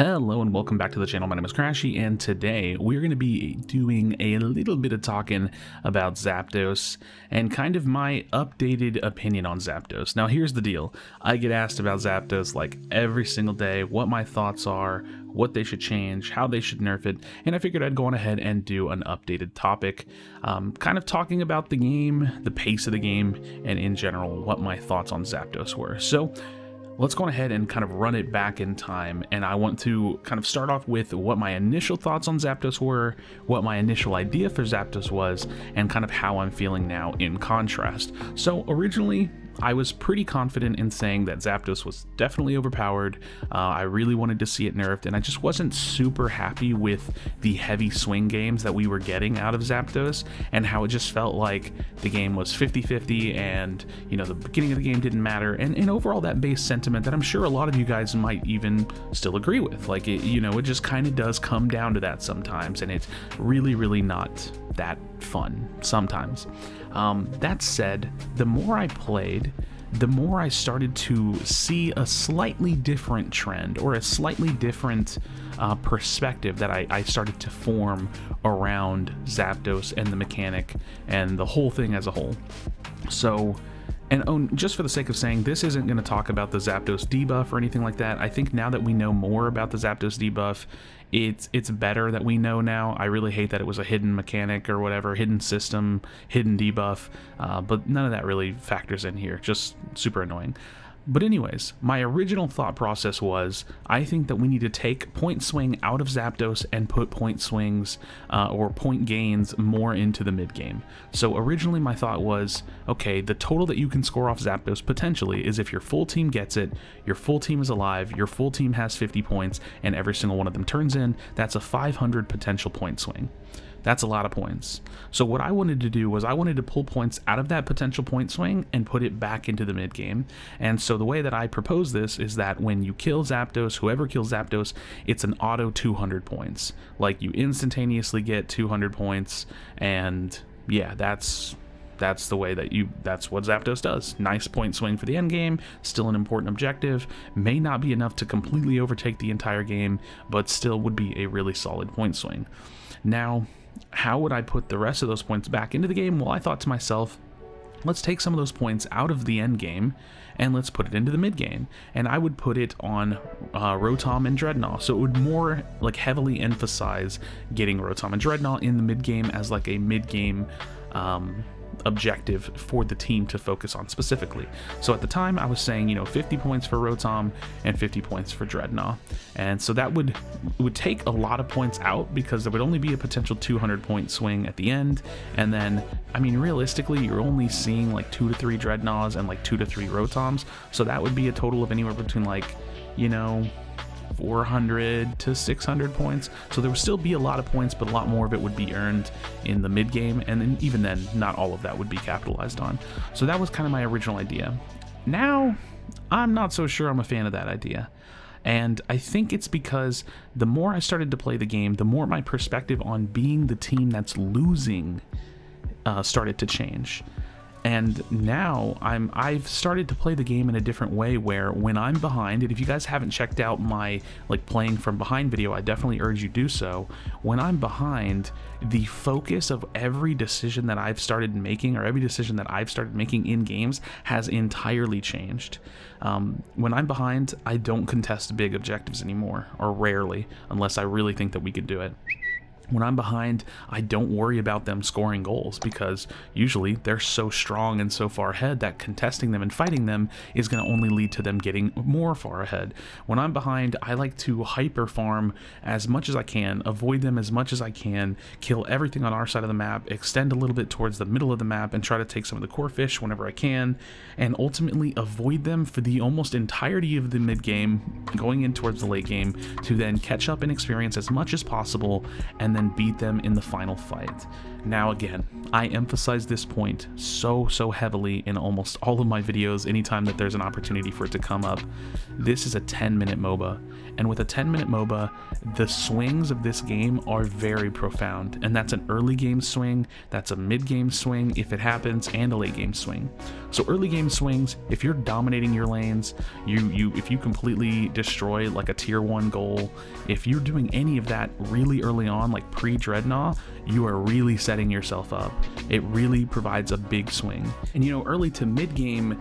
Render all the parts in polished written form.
Hello and welcome back to the channel. My name is Krashy, and today we're going to be doing a little bit of talking about Zapdos and kind of my updated opinion on Zapdos. Now here's the deal. I get asked about Zapdos like every single day, what my thoughts are, what they should change, how they should nerf it, and I figured I'd go on ahead and do an updated topic, kind of talking about the game, the pace of the game, and in general what my thoughts on Zapdos were. So let's go ahead and kind of run it back in time, and I want to kind of start off with what my initial thoughts on Zapdos were, what my initial idea for Zapdos was, and kind of how I'm feeling now in contrast. So originally, I was pretty confident in saying that Zapdos was definitely overpowered. I really wanted to see it nerfed, and I just wasn't super happy with the heavy swing games that we were getting out of Zapdos, and how it just felt like the game was 50-50, and you know, the beginning of the game didn't matter, and overall that base sentiment that I'm sure a lot of you guys might even still agree with. Like, it, you know, it just kind of does come down to that sometimes, and it's really not that fun sometimes. That said, the more I played, the more I started to see a slightly different trend, or a slightly different perspective that I started to form around Zapdos and the mechanic and the whole thing as a whole. So, and just for the sake of saying, this isn't going to talk about the Zapdos debuff or anything like that. I think now that we know more about the Zapdos debuff, it's better that we know now. I really hate that it was a hidden mechanic or whatever, hidden system, hidden debuff, but none of that really factors in here. Just super annoying. But anyways, my original thought process was, I think that we need to take point swing out of Zapdos and put point swings or point gains more into the mid game. So originally my thought was, okay, the total that you can score off Zapdos potentially is if your full team gets it, your full team is alive, your full team has 50 points, and every single one of them turns in, that's a 500 potential point swing. That's a lot of points. So what I wanted to do was I wanted to pull points out of that potential point swing and put it back into the mid game. And so the way that I propose this is that when you kill Zapdos, whoever kills Zapdos, it's an auto 200 points. Like, you instantaneously get 200 points, and yeah, that's the way that that's what Zapdos does. Nice point swing for the end game, still an important objective, may not be enough to completely overtake the entire game, but still would be a really solid point swing. Now, how would I put the rest of those points back into the game? Well, I thought to myself, let's take some of those points out of the end game and let's put it into the mid game. And I would put it on Rotom and Dreadnought. So it would more like heavily emphasize getting Rotom and Dreadnought in the mid game as like a mid game objective for the team to focus on specifically. So at the time I was saying, you know, 50 points for Rotom and 50 points for Dreadnought, and so that would take a lot of points out, because there would only be a potential 200 point swing at the end, and then I mean realistically you're only seeing like 2 to 3 Dreadnoughts and like 2 to 3 Rotoms, so that would be a total of anywhere between, like, you know, 400 to 600 points. So there would still be a lot of points, but a lot more of it would be earned in the mid game, and then even then not all of that would be capitalized on. So that was kind of my original idea. Now I'm not so sure I'm a fan of that idea, and I think it's because the more I started to play the game, the more my perspective on being the team that's losing started to change. And now I've started to play the game in a different way, where when I'm behind, and if you guys haven't checked out my like playing from behind video, I definitely urge you do so. When I'm behind, the focus of every decision that I've started making, or every decision that I've started making in games, has entirely changed. When I'm behind, I don't contest big objectives anymore, or rarely, unless I really think that we could do it. When I'm behind, I don't worry about them scoring goals, because usually they're so strong and so far ahead that contesting them and fighting them is going to only lead to them getting more far ahead. When I'm behind, I like to hyper farm as much as I can, avoid them as much as I can, kill everything on our side of the map, extend a little bit towards the middle of the map, and try to take some of the core fish whenever I can, and ultimately avoid them for the almost entirety of the mid game, going in towards the late game, to then catch up and experience as much as possible, and then beat them in the final fight. Now again, I emphasize this point so heavily in almost all of my videos anytime that there's an opportunity for it to come up. This is a 10-minute MOBA, And with a 10-minute MOBA, the swings of this game are very profound. And that's an early game swing, that's a mid game swing if it happens, and a late game swing. So early game swings, if you're dominating your lanes, if you completely destroy like a tier 1 goal, if you're doing any of that really early on, like pre-Dreadnought, you are really setting yourself up. It really provides a big swing. And you know, early to mid game,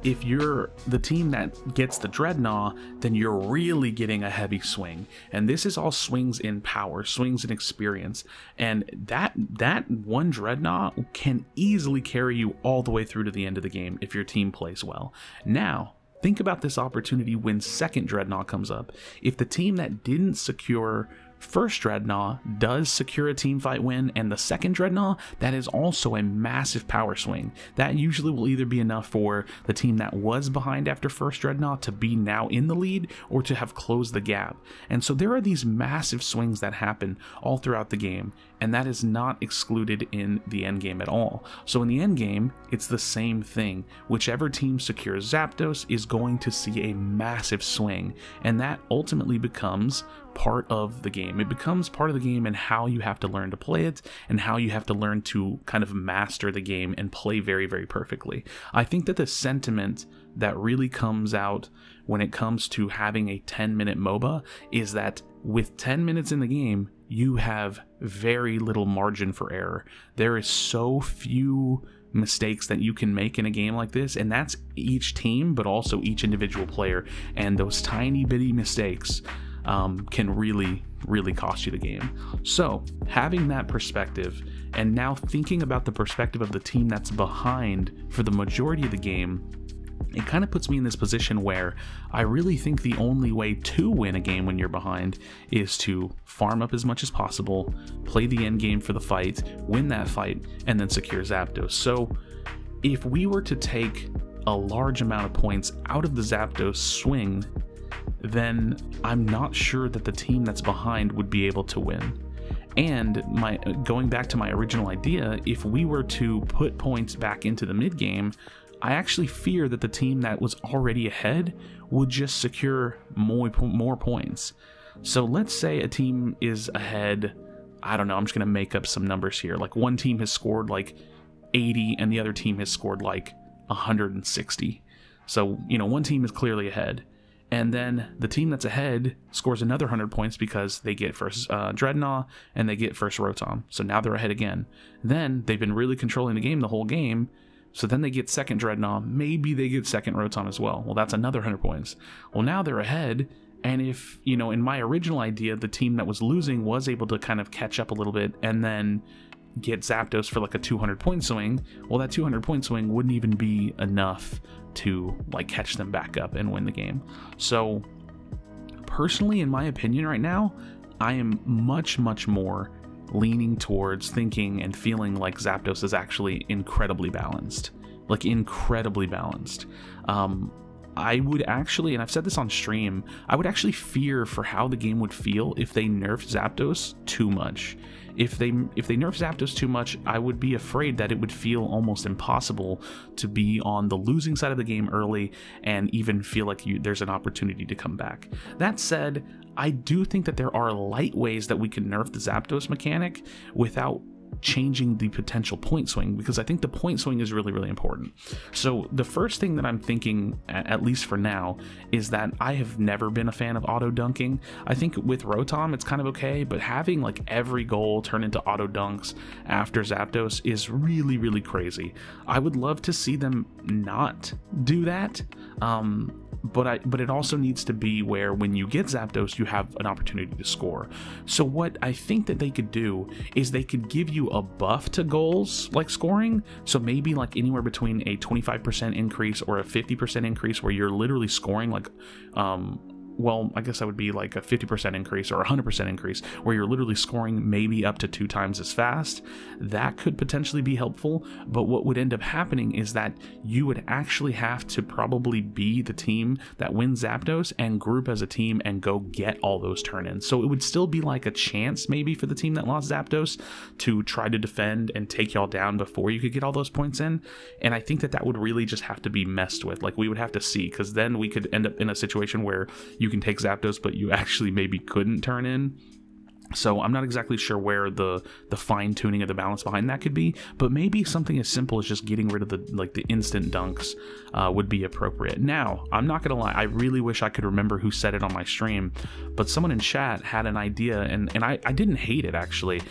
if you're the team that gets the Dreadnought, then you're really getting a heavy swing. And this is all swings in power, swings in experience. And that one Dreadnought can easily carry you all the way through to the end of the game if your team plays well. Now, think about this opportunity when second Dreadnought comes up. If the team that didn't secure first Dreadnought does secure a team fight win, and the second Dreadnought, that is also a massive power swing. That usually will either be enough for the team that was behind after first Dreadnought to be now in the lead, or to have closed the gap. And so there are these massive swings that happen all throughout the game, and that is not excluded in the end game at all. So in the end game, it's the same thing. Whichever team secures Zapdos is going to see a massive swing, and that ultimately becomes part of the game. It becomes part of the game and how you have to learn to play it, and how you have to learn to kind of master the game and play very, very perfectly. I think that the sentiment that really comes out when it comes to having a 10-minute MOBA is that with 10 minutes in the game, you have very little margin for error. There is so few mistakes that you can make in a game like this, and that's each team, but also each individual player. And those tiny bitty mistakes can really cost you the game. So having that perspective, and now thinking about the perspective of the team that's behind for the majority of the game, it kind of puts me in this position where I really think the only way to win a game when you're behind is to farm up as much as possible, play the end game for the fight, win that fight, and then secure Zapdos. So if we were to take a large amount of points out of the Zapdos swing, then I'm not sure that the team that's behind would be able to win. And going back to my original idea, if we were to put points back into the mid game, I actually fear that the team that was already ahead would just secure more points. So let's say a team is ahead, I don't know, I'm just going to make up some numbers here. Like one team has scored like 80 and the other team has scored like 160. So, you know, one team is clearly ahead. And then the team that's ahead scores another 100 points because they get first Dreadnought and they get first Rotom. So now they're ahead again. Then they've been really controlling the game the whole game. So then they get second Dreadnought. Maybe they get second Rotom as well. Well, that's another 100 points. Well, now they're ahead. And if, you know, in my original idea, the team that was losing was able to kind of catch up a little bit and then get Zapdos for like a 200 point swing, well, that 200 point swing wouldn't even be enough to like catch them back up and win the game. So personally, in my opinion right now, I am much more leaning towards thinking and feeling like Zapdos is actually incredibly balanced. Like incredibly balanced. I would actually, and I've said this on stream, I would actually fear for how the game would feel if they nerfed Zapdos too much. If they nerf Zapdos too much, I would be afraid that it would feel almost impossible to be on the losing side of the game early and even feel like there's an opportunity to come back. That said, I do think that there are light ways that we can nerf the Zapdos mechanic without changing the potential point swing, because I think the point swing is really important. So the first thing that I'm thinking, at least for now, is that I have never been a fan of auto dunking. I think with Rotom it's kind of okay, but having like every goal turn into auto dunks after Zapdos is really crazy. I would love to see them not do that, but it also needs to be where when you get Zapdos, you have an opportunity to score. So what I think that they could do is they could give you a buff to goals, like scoring. So maybe like anywhere between a 25% increase or a 50% increase where you're literally scoring like, well, I guess that would be like a 50% increase or a 100% increase where you're literally scoring maybe up to 2 times as fast. That could potentially be helpful, but what would end up happening is that you would actually have to probably be the team that wins Zapdos and group as a team and go get all those turn-ins. So it would still be like a chance maybe for the team that lost Zapdos to try to defend and take y'all down before you could get all those points in. And I think that that would really just have to be messed with. Like we would have to see, because then we could end up in a situation where you can take Zapdos, but you actually maybe couldn't turn in. So I'm not exactly sure where the fine-tuning of the balance behind that could be, but maybe something as simple as just getting rid of the instant dunks would be appropriate. Now, I'm not gonna lie, I really wish I could remember who said it on my stream, but someone in chat had an idea, and I didn't hate it, actually.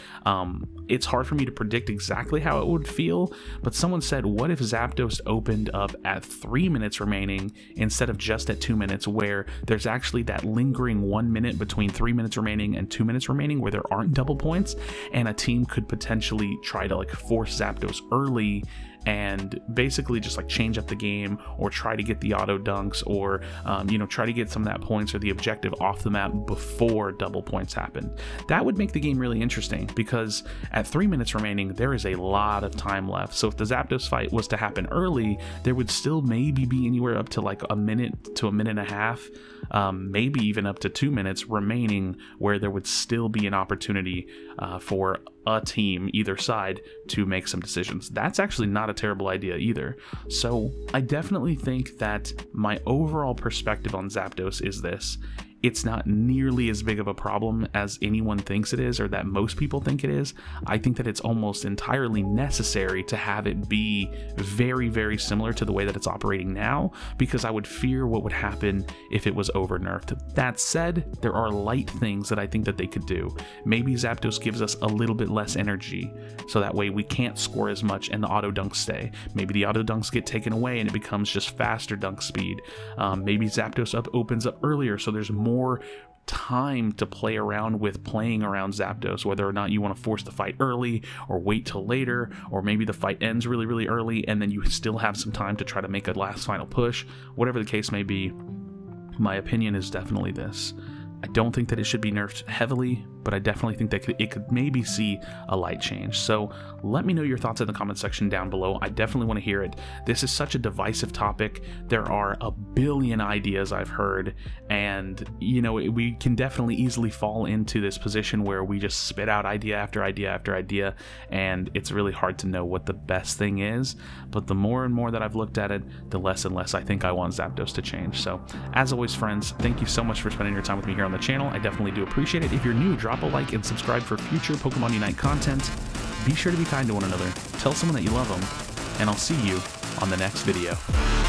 It's hard for me to predict exactly how it would feel, but someone said, what if Zapdos opened up at 3 minutes remaining instead of just at 2 minutes, where there's actually that lingering 1 minute between 3 minutes remaining and 2 minutes remaining where there aren't double points, and a team could potentially try to like force Zapdos early and basically just like change up the game, or try to get the auto dunks, or you know, try to get some of that points or the objective off the map before double points happen. That would make the game really interesting, because at 3 minutes remaining there is a lot of time left. So if the Zapdos fight was to happen early, there would still maybe be anywhere up to like a minute to a minute and a half, maybe even up to 2 minutes remaining, where there would still be an opportunity for a team, either side, to make some decisions. That's actually not a terrible idea either. So I definitely think that my overall perspective on Zapdos is this: it's not nearly as big of a problem as anyone thinks it is, or that most people think it is. I think that it's almost entirely necessary to have it be very, very similar to the way that it's operating now, because I would fear what would happen if it was over nerfed. That said, there are light things that I think that they could do. Maybe Zapdos gives us a little bit less energy, so that way we can't score as much and the auto dunks stay. Maybe the auto dunks get taken away and it becomes just faster dunk speed. Maybe Zapdos opens up earlier, so there's more time to play around with playing around Zapdos, whether or not you want to force the fight early or wait till later, or maybe the fight ends really, really early and then you still have some time to try to make a last final push. Whatever the case may be, my opinion is definitely this: I don't think that it should be nerfed heavily, but I definitely think that it could maybe see a light change. So let me know your thoughts in the comment section down below. I definitely want to hear it. This is such a divisive topic. There are a billion ideas I've heard, and you know, we can definitely easily fall into this position where we just spit out idea after idea after idea, and it's really hard to know what the best thing is. But the more and more that I've looked at it, the less and less I think I want Zapdos to change. So as always, friends, thank you so much for spending your time with me here on the channel. I definitely do appreciate it. If you're new, drop a like and subscribe for future Pokemon Unite content. Be sure to be kind to one another, tell someone that you love them, and I'll see you on the next video.